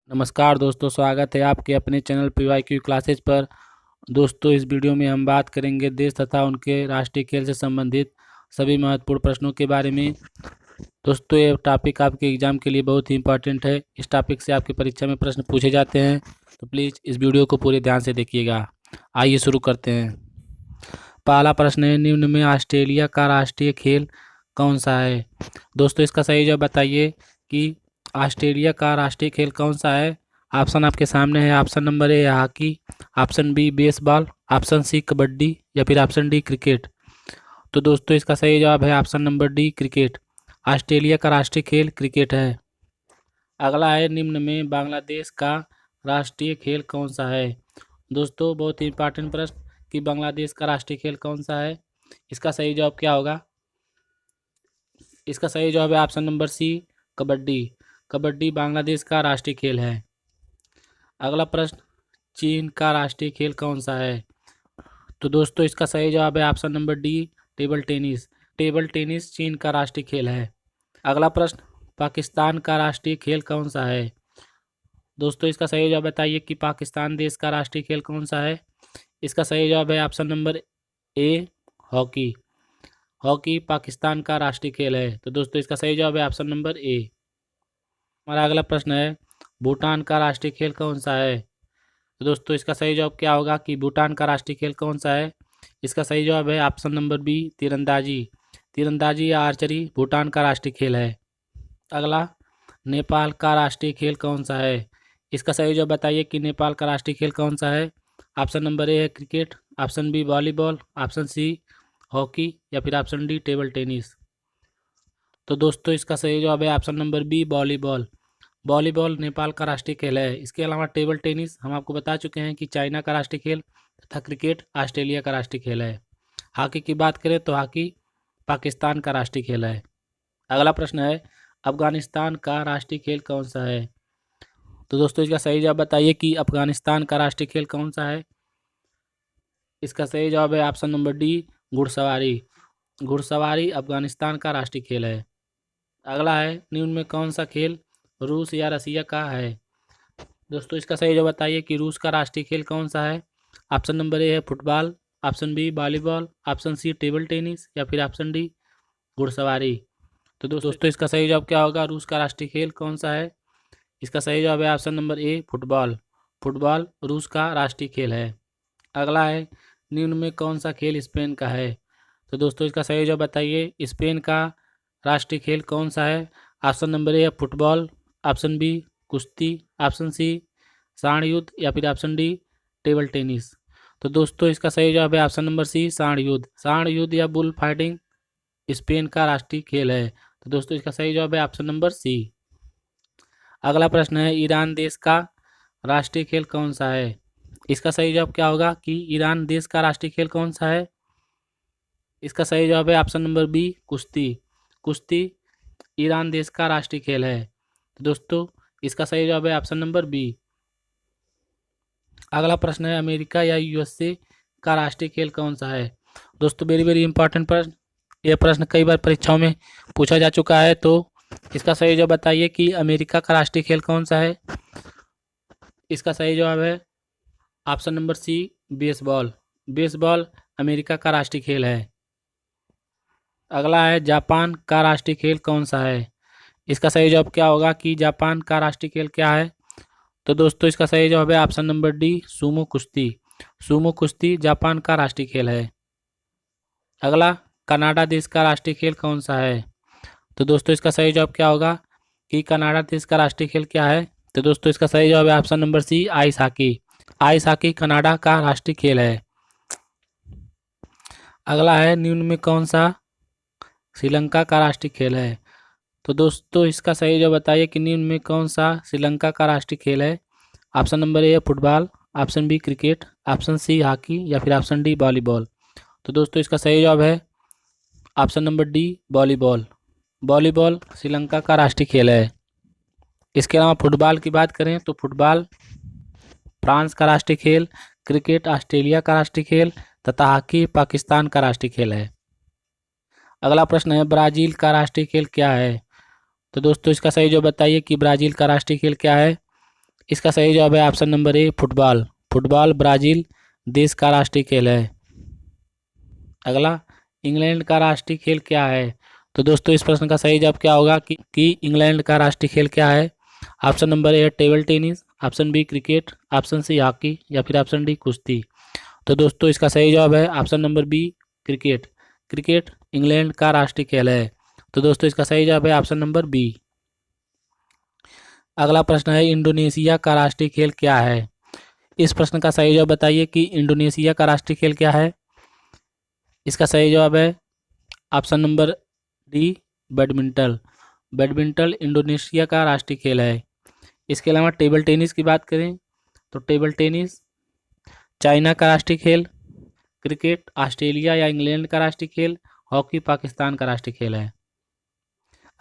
नमस्कार दोस्तों, स्वागत है आपके अपने चैनल PYQ क्लासेज पर। दोस्तों, इस वीडियो में हम बात करेंगे देश तथा उनके राष्ट्रीय खेल से संबंधित सभी महत्वपूर्ण प्रश्नों के बारे में। दोस्तों, ये टॉपिक आपके एग्जाम के लिए बहुत ही इंपॉर्टेंट है। इस टॉपिक से आपकी परीक्षा में प्रश्न पूछे जाते हैं, तो प्लीज़ इस वीडियो को पूरे ध्यान से देखिएगा। आइए शुरू करते हैं। पहला प्रश्न है, निम्न में ऑस्ट्रेलिया का राष्ट्रीय खेल कौन सा है? दोस्तों, इसका सही जवाब बताइए कि ऑस्ट्रेलिया का राष्ट्रीय खेल कौन सा है। ऑप्शन आपके सामने है। Option number A hockey, option B baseball, option C kabaddi या फिर ऑप्शन डी क्रिकेट। तो दोस्तों, इसका सही जवाब है option number D cricket. Australia का राष्ट्रीय खेल क्रिकेट है। अगला है, निम्न में बांग्लादेश का राष्ट्रीय खेल कौन सा है? दोस्तों, बहुत ही इंपॉर्टेंट प्रश्न कि बांग्लादेश का राष्ट्रीय खेल कौन सा है। इसका सही जवाब क्या होगा? इसका सही जवाब है option number C kabaddi. Kabaddi Bangladesh का राष्ट्रीय खेल है। अगला प्रश्न, चीन का राष्ट्रीय खेल कौन सा है? तो दोस्तों, इसका सही जवाब है option number D table tennis. Table tennis चीन का राष्ट्रीय खेल है। अगला प्रश्न, पाकिस्तान का राष्ट्रीय खेल कौन सा है? दोस्तों, इसका सही जवाब बताइए कि पाकिस्तान देश का राष्ट्रीय खेल कौन सा है। इसका सही जवाब है option number A hockey. Hockey Pakistan का राष्ट्रीय खेल है। तो दोस्तों, इसका सही जवाब है ऑप्शन नंबर ए। हमारा अगला प्रश्न है, भूटान का राष्ट्रीय खेल कौन सा है? तो दोस्तों, इसका सही जवाब क्या होगा कि भूटान का राष्ट्रीय खेल कौन सा है? इसका सही जवाब है ऑप्शन नंबर बी तीरंदाजी। तीरंदाजी या आर्चरी भूटान का राष्ट्रीय खेल है। अगला, नेपाल का राष्ट्रीय खेल कौन सा है? इसका सही जवाब बताइए कि नेपाल का राष्ट्रीय खेल कौन सा है। ऑप्शन नंबर ए है cricket, option B volleyball, option C hockey या फिर ऑप्शन डी टेबल टेनिस। तो दोस्तों, इसका सही जवाब है option number B volleyball. Volleyball Nepal का राष्ट्रीय खेल है। इसके अलावा टेबल टेनिस हम आपको बता चुके हैं कि चाइना का राष्ट्रीय खेल तथा क्रिकेट ऑस्ट्रेलिया का राष्ट्रीय खेल है। हॉकी की बात करें तो हॉकी पाकिस्तान का राष्ट्रीय खेल है। अगला प्रश्न है, अफगानिस्तान का राष्ट्रीय खेल कौन सा है? तो दोस्तों, इसका सही जवाब बताइए कि अफगानिस्तान का राष्ट्रीय खेल कौन सा है। इसका सही जवाब है ऑप्शन नंबर डी घुड़सवारी। घुड़सवारी अफगानिस्तान का राष्ट्रीय खेल है। अगला है, निम्न में कौन सा खेल रूस या रसिया का है? दोस्तों, इसका सही जवाब बताइए कि रूस का राष्ट्रीय खेल कौन सा है। ऑप्शन नंबर ए है football, option B volleyball, option C table tennis या फिर ऑप्शन डी घुड़सवारी। तो दोस्तों, इसका सही जवाब क्या होगा? रूस का राष्ट्रीय खेल कौन सा है? इसका सही जवाब है ऑप्शन नंबर ए फुटबॉल। फुटबॉल रूस का राष्ट्रीय खेल है। अगला है, निम्न में कौन सा खेल स्पेन का है? तो दोस्तों, इसका सही जवाब बताइए स्पेन का राष्ट्रीय खेल कौन सा है। ऑप्शन नंबर ए है फुटबॉल, ऑप्शन बी कुश्ती, ऑप्शन सी सांड युद्ध या फिर ऑप्शन डी टेबल टेनिस। तो दोस्तों, इसका सही जवाब है ऑप्शन नंबर सी सांड युद्ध। सांड युद्ध या बुल फाइटिंग स्पेन का राष्ट्रीय खेल है। तो दोस्तों, इसका सही जवाब है ऑप्शन नंबर सी। अगला प्रश्न है, ईरान देश का राष्ट्रीय खेल कौन सा है? इसका सही जवाब क्या होगा कि ईरान देश का राष्ट्रीय खेल कौन सा है। इसका सही जवाब है ऑप्शन नंबर बी कुश्ती। कुश्ती ईरान देश का राष्ट्रीय खेल है। तो दोस्तों, इसका सही जवाब है ऑप्शन नंबर बी। अगला प्रश्न है, अमेरिका या यूएसए का राष्ट्रीय खेल कौन सा है? दोस्तों, वेरी वेरी इंपॉर्टेंट प्रश्न। यह प्रश्न कई बार परीक्षाओं में पूछा जा चुका है। तो इसका सही जवाब बताइए कि अमेरिका का राष्ट्रीय खेल कौन सा है। इसका सही जवाब है option number C baseball. Baseball America का राष्ट्रीय खेल है। अगला है, जापान का राष्ट्रीय खेल कौन सा है? इसका सही जवाब क्या होगा कि जापान का राष्ट्रीय खेल क्या है। तो दोस्तों, इसका सही जवाब है ऑप्शन नंबर डी सूमो कुश्ती। सूमो कुश्ती जापान का राष्ट्रीय खेल है। अगला, कनाडा देश का राष्ट्रीय खेल कौन सा है? तो दोस्तों, इसका सही जवाब क्या होगा कि कनाडा देश का राष्ट्रीय खेल क्या है। तो दोस्तों, इसका सही जवाब है option number C ice hockey. Ice hockey Canada का राष्ट्रीय खेल है। अगला है, निम्न में कौन सा श्रीलंका का राष्ट्रीय खेल है? तो दोस्तों, इसका सही जवाब बताइए कि निम्न में कौन सा श्रीलंका का राष्ट्रीय खेल है। ऑप्शन नंबर ए है football, option B cricket, option C hockey या फिर ऑप्शन डी वॉलीबॉल। तो दोस्तों, इसका सही जवाब है option number D volleyball. Volleyball Sri Lanka का राष्ट्रीय खेल है। इसके अलावा फुटबॉल की बात करें तो फुटबॉल फ्रांस का राष्ट्रीय खेल, क्रिकेट ऑस्ट्रेलिया का राष्ट्रीय खेल तथा हॉकी पाकिस्तान का राष्ट्रीय खेल है। अगला प्रश्न है, ब्राज़ील का राष्ट्रीय खेल क्या है? तो दोस्तों, इसका सही जवाब बताइए कि ब्राज़ील का राष्ट्रीय खेल क्या है। इसका सही जवाब है ऑप्शन नंबर ए फुटबॉल। फुटबॉल ब्राज़ील देश का राष्ट्रीय खेल है। अगला, इंग्लैंड का राष्ट्रीय खेल क्या है? तो दोस्तों इस प्रश्न का सही जवाब क्या होगा कि इंग्लैंड का राष्ट्रीय खेल क्या है? Option number A table tennis, option B cricket, option C hockey या फिर ऑप्शन डी कुश्ती। तो दोस्तों इसका सही जवाब है option number B cricket. Cricket England का राष्ट्रीय खेल है। तो दोस्तों इसका सही जवाब है ऑप्शन नंबर बी। अगला प्रश्न है इंडोनेशिया का राष्ट्रीय खेल क्या है? इस प्रश्न का सही जवाब बताइए कि इंडोनेशिया का राष्ट्रीय खेल क्या है। इसका सही जवाब है option number D badminton. Badminton Indonesia का राष्ट्रीय खेल है। इसके अलावा टेबल टेनिस की बात करें तो टेबल टेनिस चाइना का राष्ट्रीय खेल, क्रिकेट ऑस्ट्रेलिया या इंग्लैंड का राष्ट्रीय खेल, हॉकी पाकिस्तान का राष्ट्रीय खेल है।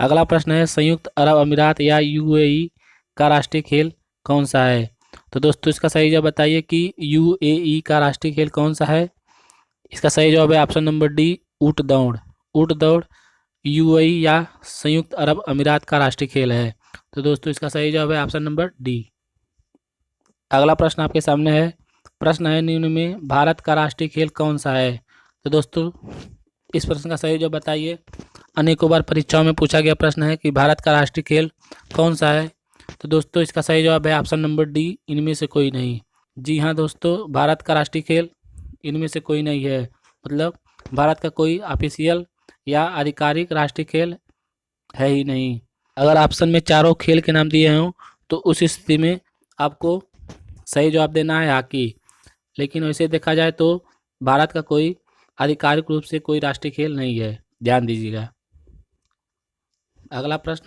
अगला प्रश्न है संयुक्त अरब अमीरात या यूएई का राष्ट्रीय खेल कौन सा है? तो दोस्तों इसका सही जवाब बताइए कि यूएई का राष्ट्रीय खेल कौन सा है। इसका सही जवाब है ऑप्शन नंबर डी ऊंट दौड़। ऊंट दौड़ यूएई या संयुक्त अरब अमीरात का राष्ट्रीय खेल है। तो दोस्तों इसका सही जवाब है ऑप्शन नंबर डी। अगला प्रश्न आपके सामने है, प्रश्न है निम्न में भारत का राष्ट्रीय खेल कौन सा है? तो दोस्तों इस प्रश्न का सही जवाब बताइए। अनेकों बार परीक्षाओं में पूछा गया प्रश्न है कि भारत का राष्ट्रीय खेल कौन सा है? तो दोस्तों इसका सही जवाब है ऑप्शन नंबर डी इनमें से कोई नहीं। जी हाँ दोस्तों, भारत का राष्ट्रीय खेल इनमें से कोई नहीं है। मतलब भारत का कोई ऑफिशियल या आधिकारिक राष्ट्रीय खेल है ही नहीं। अगर ऑप्शन में चारों खेल के नाम दिए हों तो उस स्थिति में आपको सही जवाब देना है हॉकी। लेकिन वैसे देखा जाए तो भारत का कोई आधिकारिक रूप से कोई राष्ट्रीय खेल नहीं है, ध्यान दीजिएगा। अगला प्रश्न,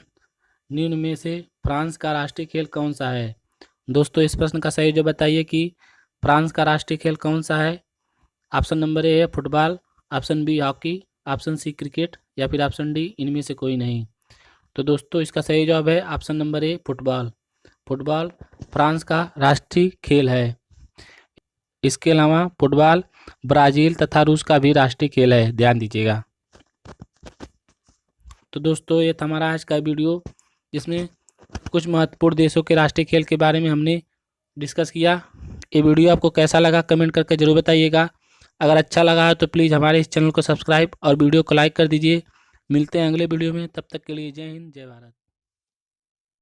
निम्न में से फ्रांस का राष्ट्रीय खेल कौन सा है? दोस्तों इस प्रश्न का सही जवाब बताइए कि फ्रांस का राष्ट्रीय खेल कौन सा है। ऑप्शन नंबर ए है football, option B hockey, option C cricket या फिर ऑप्शन डी इनमें से कोई नहीं। तो दोस्तों इसका सही जवाब है ऑप्शन नंबर ए फुटबॉल। फुटबॉल फ्रांस का राष्ट्रीय खेल है। इसके अलावा फुटबॉल ब्राज़ील तथा रूस का भी राष्ट्रीय खेल है, ध्यान दीजिएगा। तो दोस्तों ये था हमारा आज का वीडियो, जिसमें कुछ महत्वपूर्ण देशों के राष्ट्रीय खेल के बारे में हमने डिस्कस किया। ये वीडियो आपको कैसा लगा कमेंट करके ज़रूर बताइएगा। अगर अच्छा लगा है तो प्लीज़ हमारे इस चैनल को सब्सक्राइब और वीडियो को लाइक कर दीजिए। मिलते हैं अगले वीडियो में, तब तक के लिए जय हिंद जय भारत।